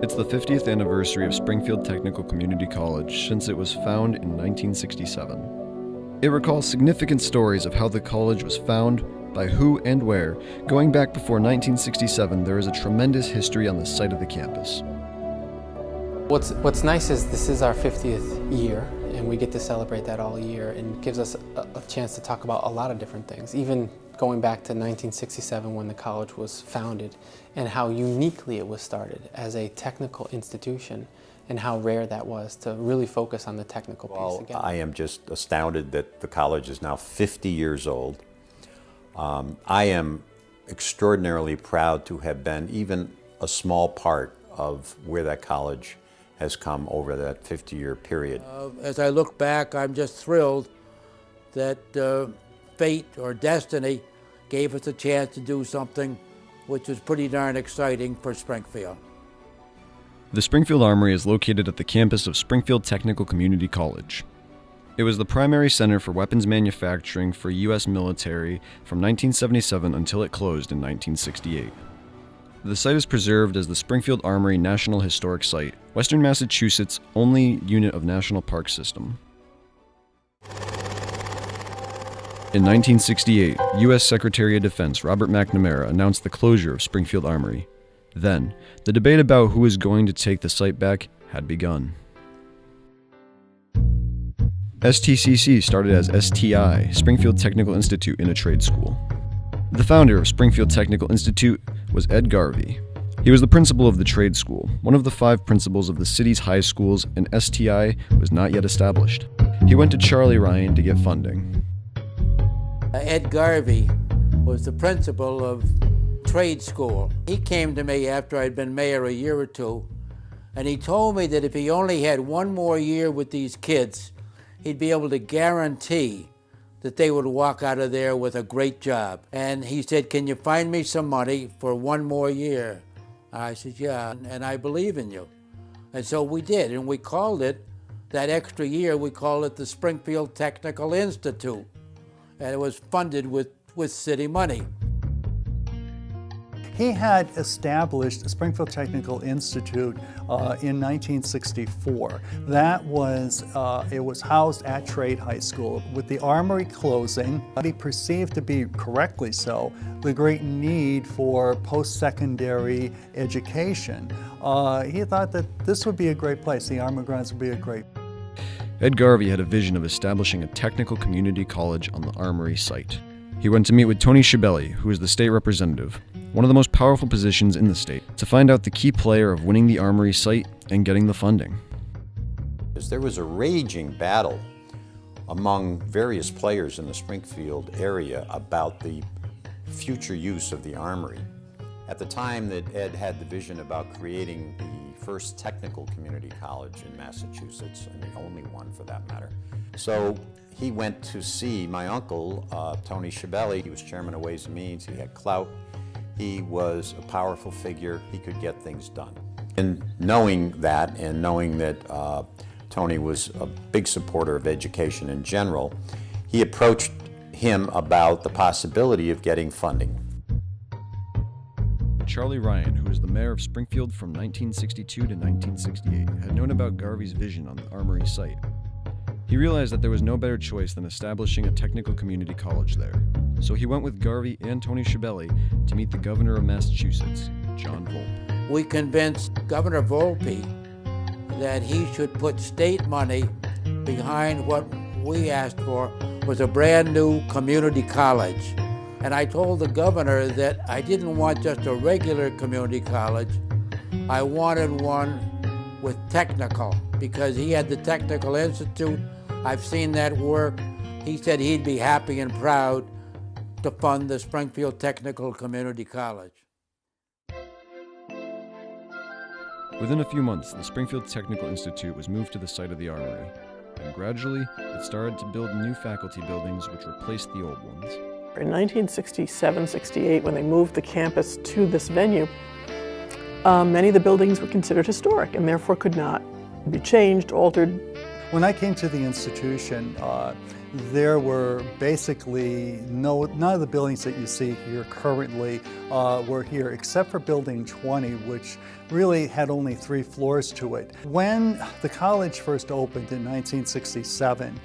It's the 50th anniversary of Springfield Technical Community College since it was found in 1967. It recalls significant stories of how the college was found, by who and where. Going back before 1967, there is a tremendous history on the site of the campus. What's nice is this is our 50th year, and we get to celebrate that all year, and gives us a chance to talk about a lot of different things, even going back to 1967 when the college was founded, and how uniquely it was started as a technical institution, and how rare that was to really focus on the technical piece again. I am just astounded that the college is now 50 years old. I am extraordinarily proud to have been even a small part of where that college has come over that 50-year period. As I look back, I'm just thrilled that fate or destiny gave us a chance to do something which was pretty darn exciting for Springfield. The Springfield Armory is located at the campus of Springfield Technical Community College. It was the primary center for weapons manufacturing for U.S. military from 1977 until it closed in 1968. The site is preserved as the Springfield Armory National Historic Site, Western Massachusetts' only unit of National Park System. In 1968, U.S. Secretary of Defense Robert McNamara announced the closure of Springfield Armory. Then, the debate about who was going to take the site back had begun. STCC started as STI, Springfield Technical Institute, in a trade school. The founder of Springfield Technical Institute was Ed Garvey. He was the principal of the trade school, one of the 5 principals of the city's high schools, and STI was not yet established. He went to Charlie Ryan to get funding. Ed Garvey was the principal of trade school. He came to me after I'd been mayor a year or two, and he told me that if he only had one more year with these kids, he'd be able to guarantee that they would walk out of there with a great job. And he said, "Can you find me some money for one more year?" I said, "Yeah, and I believe in you." And so we did, and we called it, that extra year, we called it the Springfield Technical Institute. And it was funded with city money. He had established the Springfield Technical Institute in 1964. That was, it was housed at Trade High School. With the Armory closing, he perceived to be, correctly so, the great need for post-secondary education. He thought that this would be a great place, the Armory grounds would be a great. Ed Garvey had a vision of establishing a technical community college on the Armory site. He went to meet with Tony Shibelli, who is the state representative, one of the most powerful positions in the state, to find out the key player of winning the Armory site and getting the funding. There was a raging battle among various players in the Springfield area about the future use of the Armory. At the time that Ed had the vision about creating the first technical community college in Massachusetts, and the only one for that matter. So he went to see my uncle, Tony Shibelli. He was chairman of Ways and Means. He had clout. He was a powerful figure. He could get things done. And knowing that, and knowing that Tony was a big supporter of education in general, he approached him about the possibility of getting funding. Charlie Ryan, who was the mayor of Springfield from 1962 to 1968, had known about Garvey's vision on the Armory site. He realized that there was no better choice than establishing a technical community college there. So he went with Garvey and Tony Shibelli to meet the governor of Massachusetts, John Volpe. We convinced Governor Volpe that he should put state money behind what we asked for was a brand new community college. And I told the governor that I didn't want just a regular community college. I wanted one with technical, because he had the Technical Institute. I've seen that work. He said he'd be happy and proud to fund the Springfield Technical Community College. Within a few months, the Springfield Technical Institute was moved to the site of the Armory, and gradually it started to build new faculty buildings which replaced the old ones. In 1967-68, when they moved the campus to this venue, many of the buildings were considered historic and therefore could not be changed, altered. When I came to the institution, there were basically none of the buildings that you see here currently were here, except for Building 20, which really had only 3 floors to it. When the college first opened in 1967,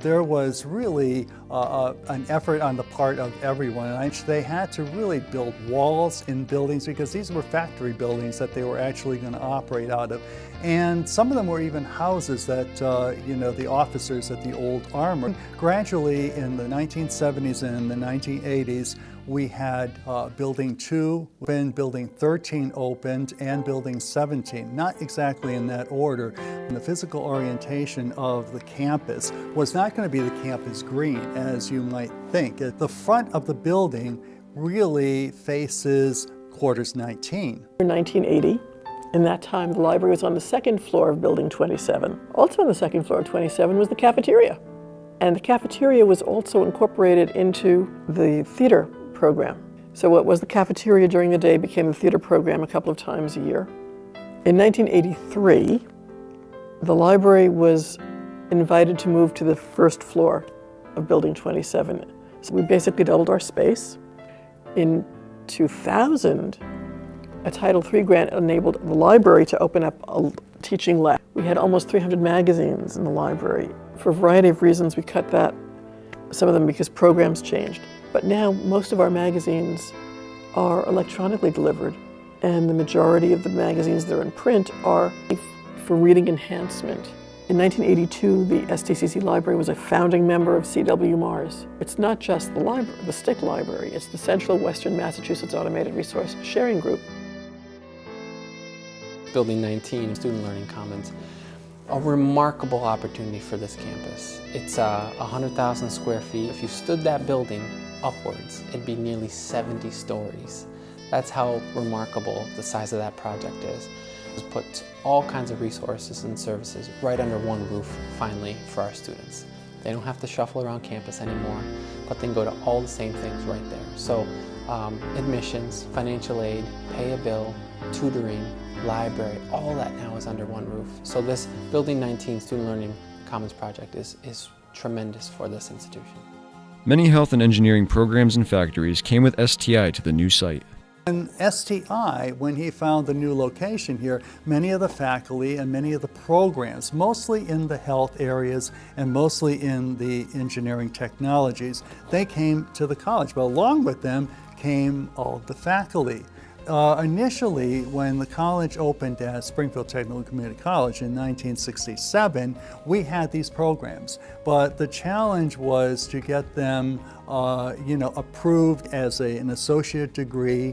there was really an effort on the part of everyone. And they had to really build walls in buildings because these were factory buildings that they were actually going to operate out of. And some of them were even houses that, the officers at the old armory. Gradually, in the 1970s and the 1980s, we had Building 2 opened, Building 13 opened, and Building 17, not exactly in that order. And the physical orientation of the campus was not going to be the campus green, as you might think. At the front of the building really faces Quarters 19. In 1980, in that time, the library was on the 2nd floor of Building 27. Also on the 2nd floor of 27 was the cafeteria. And the cafeteria was also incorporated into the theater program. So what was the cafeteria during the day became the theater program a couple of times a year. In 1983, the library was invited to move to the 1st floor of Building 27. So we basically doubled our space. In 2000, a Title III grant enabled the library to open up a teaching lab. We had almost 300 magazines in the library. For a variety of reasons, we cut that, some of them because programs changed. But now most of our magazines are electronically delivered, and the majority of the magazines that are in print are for reading enhancement. In 1982, the STCC library was a founding member of CW Mars. It's not just the library, the STIC library, it's the Central Western Massachusetts Automated Resource Sharing Group. Building 19, Student Learning Commons, a remarkable opportunity for this campus. It's 100,000 square feet. If you stood that building upwards, it'd be nearly 70 stories. That's how remarkable the size of that project is. It's put all kinds of resources and services right under one roof, finally, for our students. They don't have to shuffle around campus anymore, but they can go to all the same things right there. So admissions, financial aid, pay a bill, tutoring, library, all that now is under one roof. So this Building 19 Student Learning Commons project is tremendous for this institution. Many health and engineering programs and factories came with STI to the new site. And STI, when he found the new location here, many of the faculty and many of the programs, mostly in the health areas and mostly in the engineering technologies, they came to the college. But along with them came all of the faculty. Initially, when the college opened as Springfield Technical Community College in 1967, we had these programs, but the challenge was to get them approved as an associate degree,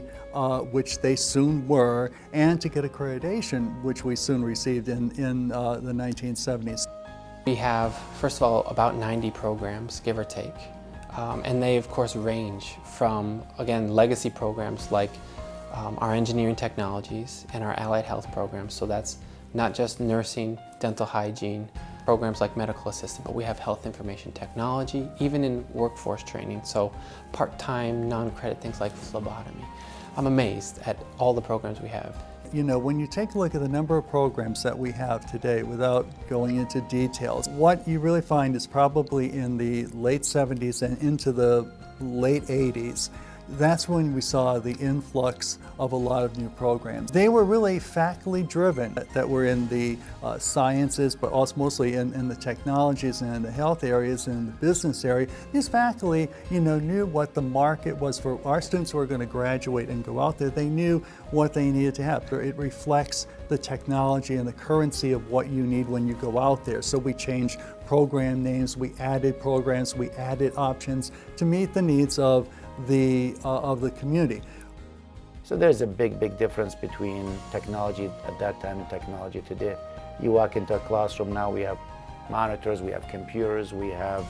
which they soon were, and to get accreditation, which we soon received in the 1970s. We have, first of all, about 90 programs, give or take, and they, of course, range from, again, legacy programs like our engineering technologies and our allied health programs. So that's not just nursing, dental hygiene, programs like medical assistant, but we have health information technology, even in workforce training. So part-time, non-credit things like phlebotomy. I'm amazed at all the programs we have. You know, when you take a look at the number of programs that we have today, without going into details, what you really find is probably in the late 70s and into the late 80s, that's when we saw the influx of a lot of new programs. They were really faculty driven, that were in the sciences, but also mostly in the technologies and in the health areas and in the business area. These faculty, knew what the market was for our students who were going to graduate and go out there. They knew what they needed to have. It reflects the technology and the currency of what you need when you go out there. So we changed program names, we added programs, we added options to meet the needs of the community. So there's a big difference between technology at that time and technology today. You walk into a classroom now, we have monitors, we have computers, we have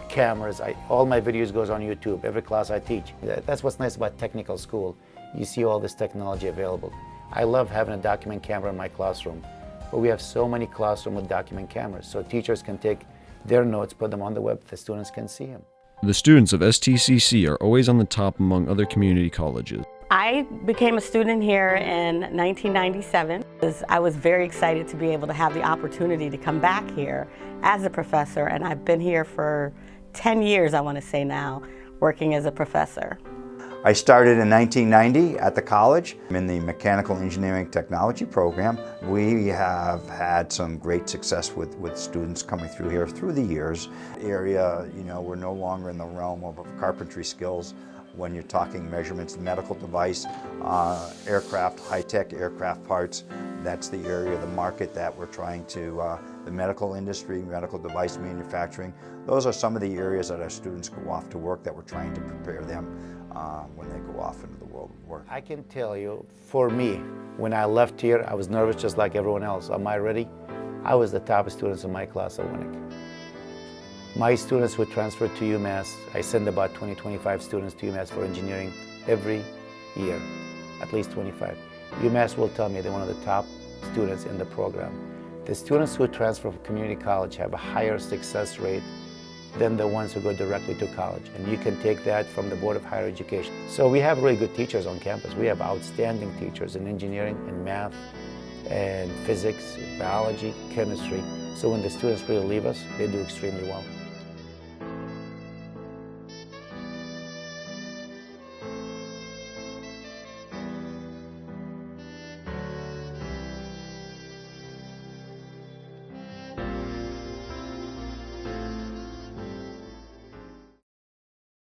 cameras. All my videos goes on YouTube, every class I teach. That's what's nice about technical school. You see all this technology available. I love having a document camera in my classroom, but we have so many classrooms with document cameras, so teachers can take their notes, put them on the web, the students can see them. The students of STCC are always on the top among other community colleges. I I became a student here in 1997. I was very excited to be able to have the opportunity to come back here as a professor, and I've been here for 10 years, I want to say now, working as a professor. I started in 1990 at the college in the Mechanical Engineering Technology program. We have had some great success with students coming through here through the years. The area, we're no longer in the realm of carpentry skills when you're talking measurements, medical device, aircraft, high-tech aircraft parts. That's the area of the market that we're trying to, the medical industry, medical device manufacturing. Those are some of the areas that our students go off to work that we're trying to prepare them when they go off into the world of work. I can tell you, for me, when I left here, I was nervous just like everyone else. Am I ready? I was the top students in my class at Winnick. My students who transferred to UMass, I send about 20-25 students to UMass for engineering every year, at least 25. UMass will tell me they're one of the top students in the program. The students who transfer from community college have a higher success rate than the ones who go directly to college. And you can take that from the Board of Higher Education. So we have really good teachers on campus. We have outstanding teachers in engineering and math and physics, biology, chemistry. So when the students really leave us, they do extremely well.